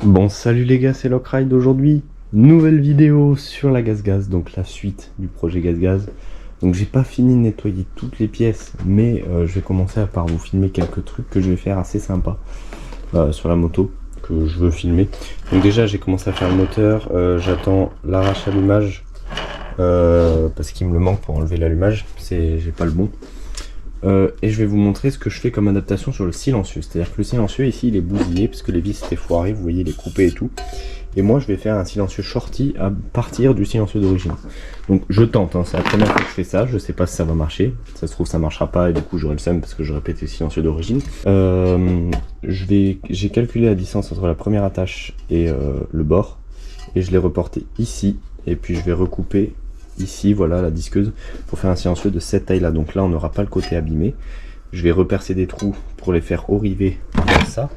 Bon, salut les gars, c'est Lockride aujourd'hui. Nouvelle vidéo sur la gaz, donc la suite du projet gaz. Donc j'ai pas fini de nettoyer toutes les pièces, mais je vais commencer par vous filmer quelques trucs que je vais faire assez sympa sur la moto que je veux filmer. Donc déjà j'ai commencé à faire le moteur, j'attends l'arrache-allumage parce qu'il me le manque pour enlever l'allumage, j'ai pas le bon. Et je vais vous montrer ce que je fais comme adaptation sur le silencieux. C'est-à-dire que le silencieux ici il est bousillé parce que les vis étaient foirées, vous voyez, il est coupé et tout. Et moi je vais faire un silencieux shorty à partir du silencieux d'origine. Donc je tente, hein, c'est la première fois que je fais ça, je sais pas si ça va marcher. Ça se trouve ça marchera pas et du coup j'aurai le seum parce que j'aurais pété le silencieux d'origine. J'ai calculé la distance entre la première attache et le bord. Et je l'ai reporté ici. Et puis je vais recouper ici, voilà, la disqueuse, pour faire un silencieux de cette taille là. Donc là on n'aura pas le côté abîmé. Je vais repercer des trous pour les faire oriver comme ça.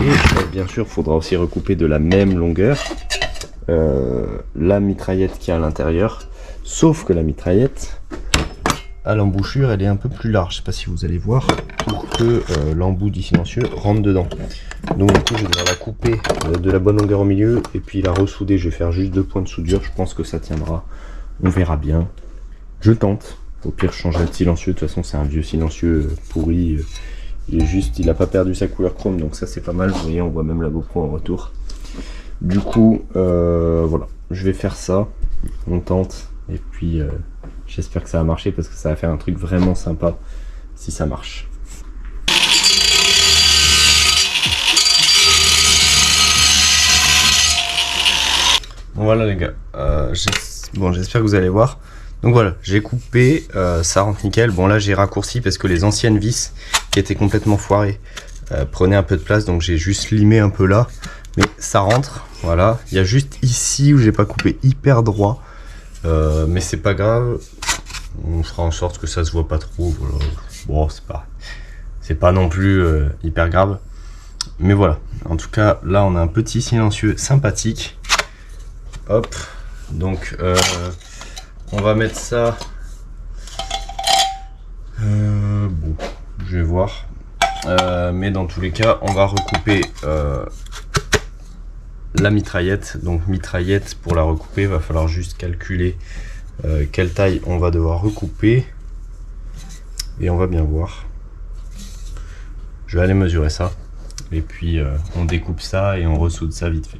Et bien sûr il faudra aussi recouper de la même longueur la mitraillette qui est à l'intérieur. Sauf que la mitraillette à l'embouchure elle est un peu plus large, je sais pas si vous allez voir, pour que l'embout du silencieux rentre dedans. Donc du coup je vais devoir la couper de la bonne longueur au milieu et puis la ressouder. Je vais faire juste 2 points de soudure, je pense que ça tiendra. On verra bien. Je tente. Au pire, je changerai de silencieux. De toute façon, c'est un vieux silencieux pourri. Il n'a pas perdu sa couleur chrome, donc ça c'est pas mal. Vous voyez, on voit même la GoPro en retour. Du coup, voilà. Je vais faire ça. On tente. Et puis, j'espère que ça va marcher parce que ça va faire un truc vraiment sympa si ça marche. Bon, voilà les gars. Bon, j'espère que vous allez voir. Donc voilà, j'ai coupé, ça rentre nickel. Bon là j'ai raccourci parce que les anciennes vis qui étaient complètement foirées prenaient un peu de place, donc j'ai juste limé un peu là. Mais ça rentre, voilà. Il y a juste ici où j'ai pas coupé hyper droit. Mais c'est pas grave. On fera en sorte que ça se voit pas trop. Voilà. Bon, c'est pas non plus hyper grave. Mais voilà, en tout cas là on a un petit silencieux sympathique. Hop. Donc on va mettre ça bon, je vais voir, mais dans tous les cas on va recouper la mitraillette. Donc mitraillette, pour la recouper il va falloir juste calculer quelle taille on va devoir recouper et on va bien voir. Je vais aller mesurer ça et puis on découpe ça et on ressoude ça vite fait.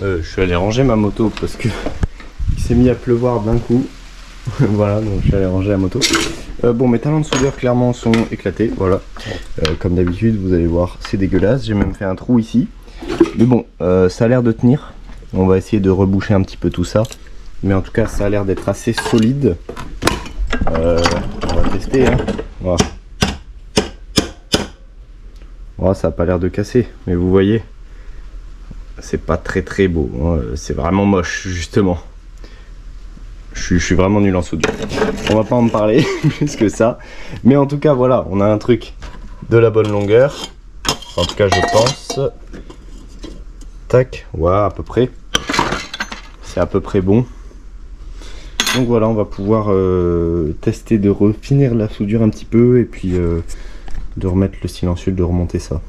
Je suis allé ranger ma moto parce que il s'est mis à pleuvoir d'un coup. Voilà, donc je suis allé ranger la moto. Bon, mes talons de soudure clairement sont éclatés, voilà. Comme d'habitude, vous allez voir, c'est dégueulasse. J'ai même fait un trou ici. Mais bon, ça a l'air de tenir. On va essayer de reboucher un petit peu tout ça. Mais en tout cas, ça a l'air d'être assez solide. On va tester, hein. Voilà. Voilà, ça n'a pas l'air de casser, mais vous voyez, c'est pas très beau, hein. C'est vraiment moche justement. Je suis vraiment nul en soudure. On va pas en parler plus que ça. Mais en tout cas voilà, on a un truc de la bonne longueur. En tout cas je pense. Tac, voilà à peu près. C'est à peu près bon. Donc voilà, on va pouvoir tester de refinir la soudure un petit peu. Et puis de remettre le silencieux, de remonter ça.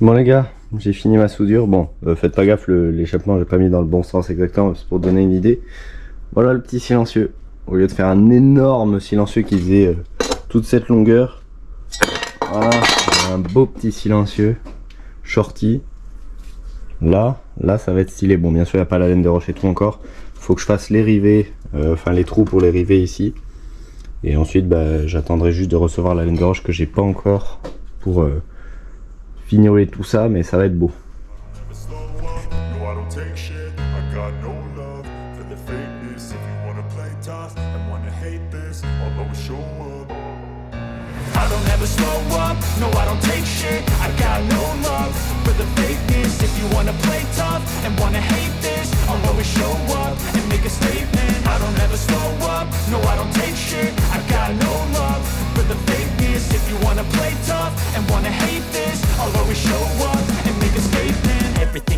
Bon les gars, j'ai fini ma soudure. Bon, faites pas gaffe, l'échappement j'ai pas mis dans le bon sens exactement, c'est pour donner une idée. Voilà le petit silencieux. Au lieu de faire un énorme silencieux qui faisait toute cette longueur, voilà, un beau petit silencieux shorty. Là ça va être stylé. Bon, bien sûr il n'y a pas la laine de roche et tout encore. Faut que je fasse les rivets, enfin les trous pour les rivets ici. Et ensuite j'attendrai juste de recevoir la laine de roche que j'ai pas encore pour fignoler tout ça, mais ça va être beau. No, I don't take shit, I got no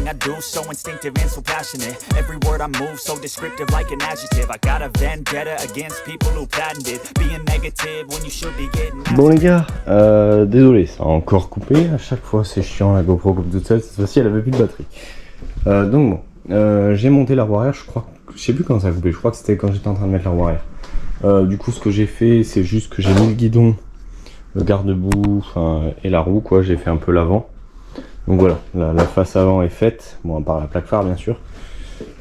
everything I do so instinctive and so passionate. Every word I move so descriptive like an adjective. I got a vendetta against people who patented being negative when you should be getting. Bon les gars, désolé, ça a encore coupé. À chaque fois c'est chiant, la GoPro coupe toute seule. Cette fois-ci elle avait plus de batterie. Donc bon, j'ai monté la roue arrière. Je sais plus quand ça a coupé. Je crois que c'était quand j'étais en train de mettre la roue arrière. Du coup ce que j'ai fait, c'est juste que j'ai mis le guidon, le garde-boue et la roue quoi. J'ai fait un peu l'avant. Donc voilà, la face avant est faite, bon à part la plaque phare bien sûr.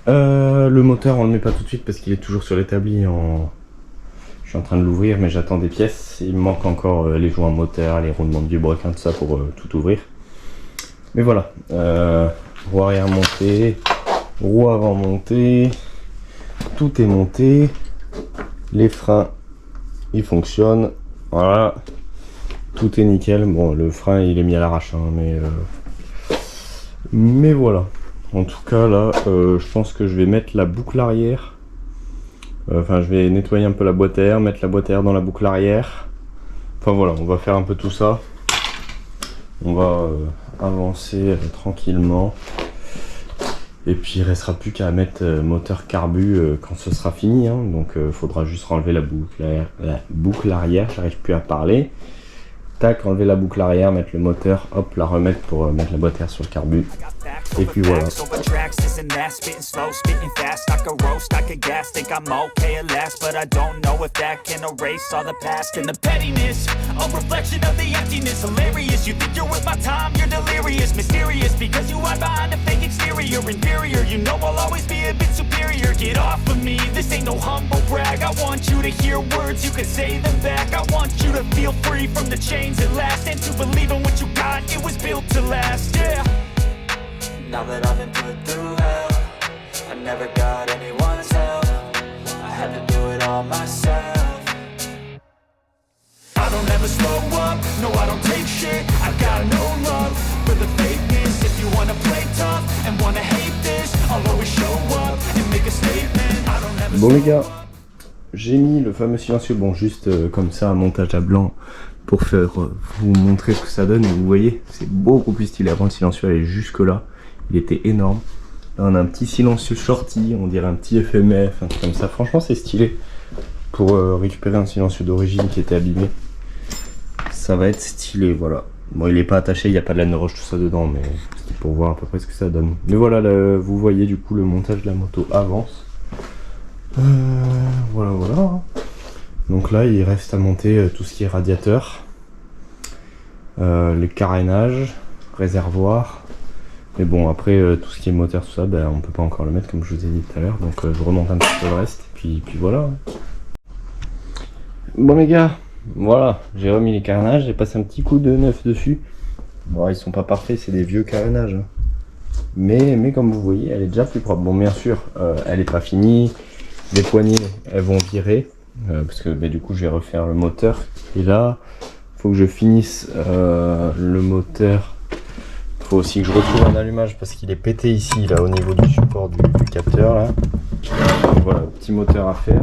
Le moteur on le met pas tout de suite parce qu'il est toujours sur l'établi. Je suis en train de l'ouvrir mais j'attends des pièces. Il me manque encore les joints moteur, les roulements de vilebrequin, tout ça pour tout ouvrir. Mais voilà, roue arrière montée, roue avant montée, tout est monté. Les freins ils fonctionnent, voilà. Tout est nickel. Bon le frein il est mis à l'arrache hein, mais voilà. En tout cas là, je pense que je vais mettre la boucle arrière. Enfin je vais nettoyer un peu la boîte à air, mettre la boîte à air dans la boucle arrière. Enfin voilà, on va faire un peu tout ça. On va avancer tranquillement. Et puis il restera plus qu'à mettre moteur carbu quand ce sera fini. Hein. Donc faudra juste enlever la boucle arrière. J'arrive plus à parler. Tac, enlever la boucle arrière, mettre le moteur, hop, la remettre pour mettre la boîte à air sur le carbu. Et puis voilà. Get off of me, this ain't no humble brag. I want you to hear words, you can say them back. I want you to feel free from the chains at last, and to believe in what you got, it was built to last, yeah. Now that I've been put through hell, I never got anyone's help. I had to do it all myself. I don't ever slow up, no I don't take shit. I got no love for the fakeness. If you wanna play tough and wanna hate this, I'll always show up and make a statement. I don't ever. Bon les gars, j'ai mis le fameux silencieux, bon juste comme ça, un montage à blanc pour faire vous montrer ce que ça donne. Et vous voyez, c'est beaucoup plus stylé. Avant le silencieux allait jusque là, il était énorme. Là on a un petit silencieux shorty, on dirait un petit FMF, un truc comme ça. Franchement c'est stylé pour récupérer un silencieux d'origine qui était abîmé. Ça va être stylé, voilà. Bon il est pas attaché, il n'y a pas de laine de roche tout ça dedans, mais c'était pour voir à peu près ce que ça donne. Mais voilà, vous voyez du coup le montage de la moto avance. Voilà. Donc là il reste à monter tout ce qui est radiateur, les carénages, réservoir. Mais bon après tout ce qui est moteur tout ça, ben, on peut pas encore le mettre comme je vous ai dit tout à l'heure. Donc je remonte un petit peu le reste et puis voilà. Bon les gars, voilà, j'ai remis les carénages, j'ai passé un petit coup de neuf dessus. Bon ils sont pas parfaits, c'est des vieux carénages. Mais comme vous voyez, elle est déjà plus propre. Bon bien sûr, elle est pas finie. Les poignées elles vont virer parce que du coup je vais refaire le moteur. Et là, faut que je finisse le moteur. Faut aussi que je retrouve un allumage parce qu'il est pété ici là au niveau du support du capteur là. Voilà, petit moteur à faire.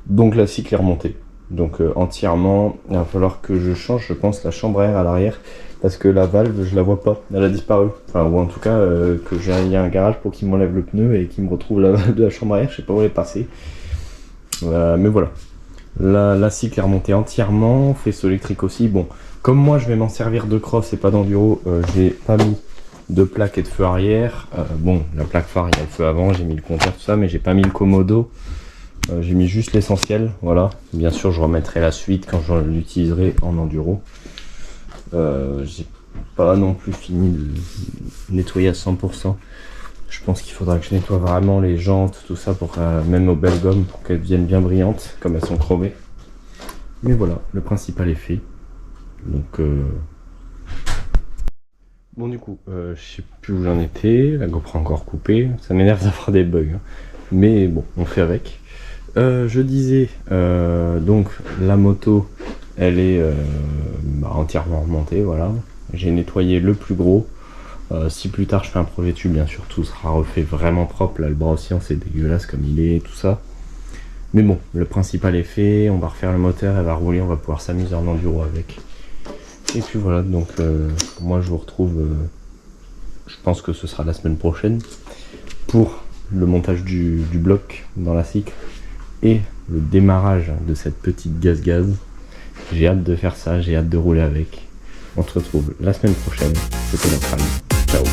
Donc la cycle est remontée. Donc entièrement, il va falloir que je change, je pense, la chambre à air à l'arrière. Parce que la valve, je la vois pas, elle a disparu. Enfin, ou en tout cas, que j'aille à un garage pour qu'il m'enlève le pneu et qu'il me retrouve la valve de la chambre à air, je sais pas où elle est passée. Mais voilà. La cycle est remontée entièrement, faisceau électrique aussi. Bon, comme moi je vais m'en servir de cross et pas d'enduro, j'ai pas mis de plaque et de feu arrière. Bon, la plaque phare, il y a le feu avant, j'ai mis le compteur, tout ça, mais j'ai pas mis le commodo. J'ai mis juste l'essentiel, voilà. Bien sûr, je remettrai la suite quand je l'utiliserai en enduro. J'ai pas non plus fini de nettoyer à 100%. Je pense qu'il faudra que je nettoie vraiment les jantes, tout ça, pour même aux belles gommes, pour qu'elles deviennent bien brillantes, comme elles sont chromées. Mais voilà, le principal est fait. Donc bon du coup, je sais plus où j'en étais, la GoPro encore coupée, ça m'énerve d'avoir des bugs, hein. Mais bon, on fait avec. Je disais, donc la moto, elle est entièrement remontée, voilà. J'ai nettoyé le plus gros. Si plus tard je fais un projet dessus, bien sûr tout sera refait vraiment propre. Là le bras oscillant c'est dégueulasse comme il est, tout ça. Mais bon, le principal est fait, on va refaire le moteur, elle va rouler, on va pouvoir s'amuser en enduro avec. Et puis voilà, donc moi je vous retrouve, je pense que ce sera la semaine prochaine, pour le montage du bloc dans la cycle et le démarrage de cette petite gaz-gaz. J'ai hâte de faire ça, j'ai hâte de rouler avec. On se retrouve la semaine prochaine. C'était notre ami. Ciao.